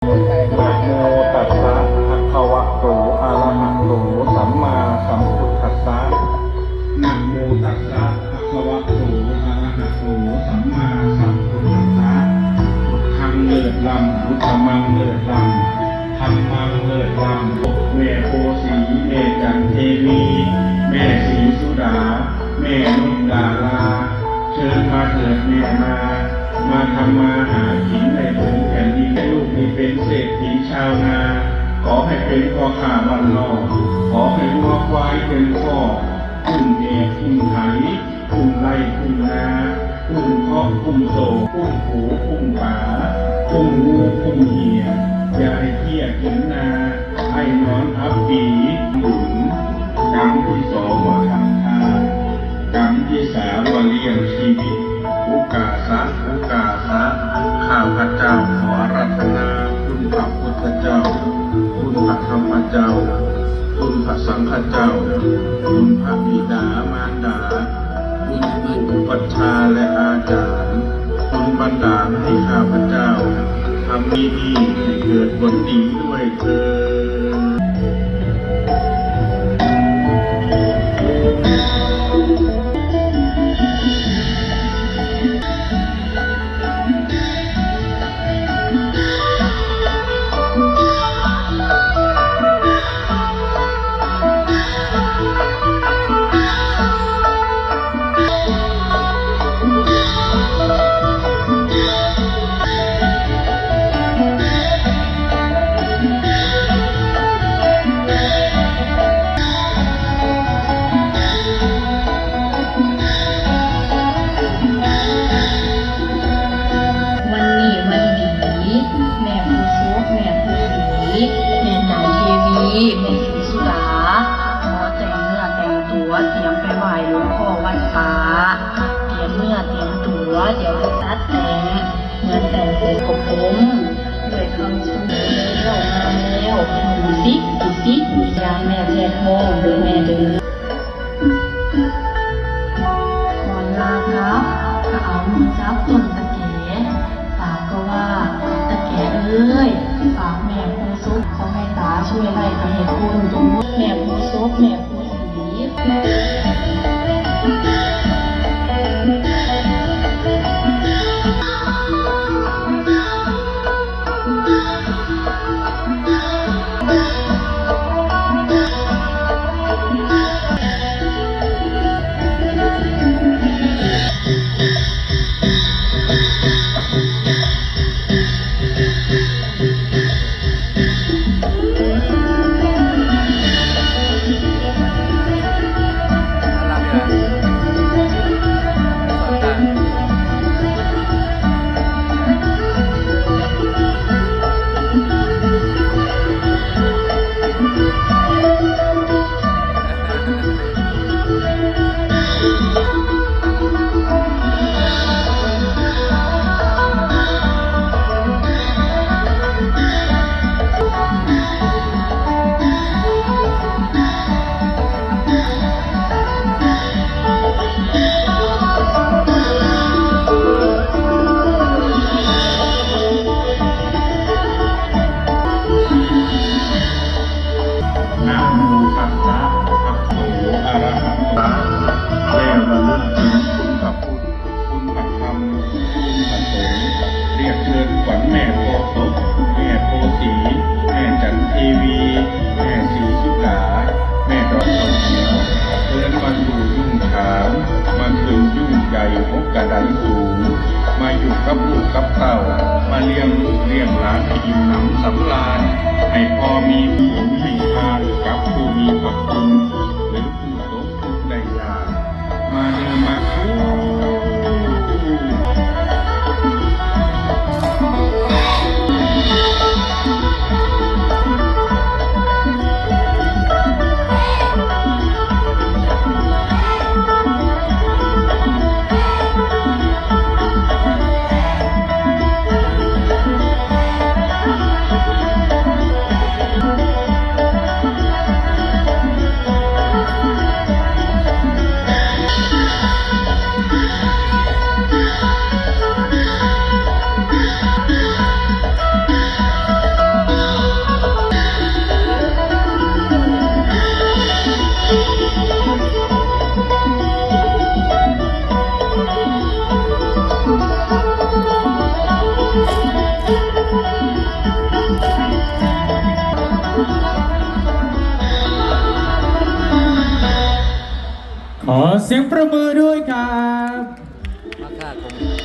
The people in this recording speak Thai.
นะโมตัสสะภะคะวะโตอะระหะโตสัมมาสัมพุทธัสสะนะโมตัสสะภะคะวะโตอะระหะโตสัมมาสัมพุทธัสสะพุทธังเลิศล้ำพุทธมังเลิศล้ำธัมมังเลิศล้ำแม่โพสีแม่จันเทวีแม่ศรีสุดาแม่นกดาราเชิญมาเถิดแม่มาทำมาหากินในพื้นแผ่นดินให้ลูกมีเป็นเศรษฐีชาวนาขอให้เป็นพ่อข้าบ้านนอกขอให้วัวควายเป็นพ่อคุ้มเอกคุ้มไถคุ้มไร่คุ้มนาคุ้มเคาะคุ้มโศกคุ้มผูคุ้มป่าคุ้มงูคุ้มเหี่ยอย่าให้เที่ยกินนาให้นอนอับปีหนุนกรรมที่สองว่าทำทานกรรมที่สามว่าเลี้ยงชีวิตอุกาสะข้าพเจ้าขออาราธนาคุณพระพุทธเจ้าคุณพระธรรมเจ้าคุณพระสังฆเจ้าคุณพระบิดามารดาคุณอุปัชฌาย์และอาจารย์คุณบันดาลให้ข้าพเจ้าทำดีให้เกิดผลดีด้วยเถิดแม่ศรีสุดาขอแต่งเนื้อแต่งตัวเตรียมไปไหว้หลวงพ่อวัดป่าเตรียมเนื้อเตรียมตัวเดี๋ยวจะตัดแต่งเหมือนแต่งผมกับผมด้วยคำชมแล้วมาแล้วดูสิยายแม่แพทย์ห้องเดินแม่เดินก่อนลาครับก็เอามือจับต้นตะเกียปากก็ว่าตะเกียเอ้ยฝากแม่คงซุกเขาให้ตาช่วยไล่ไปให้คุณดูแม่คงซุกแม่คงสีกระดันสูงมาอยู่กับลูกกับเต้ามาเลี้ยงลูกเลี้ยงหลานให้อิ่มหนำสำราญให้พอมีผู้ให้ทานกับผู้มีพระคุณหรือผู้ตกทุกข์ได้ยากมาเดินมาคู่ ข ขอเสียงประมือด้วยครับ มาค่าคง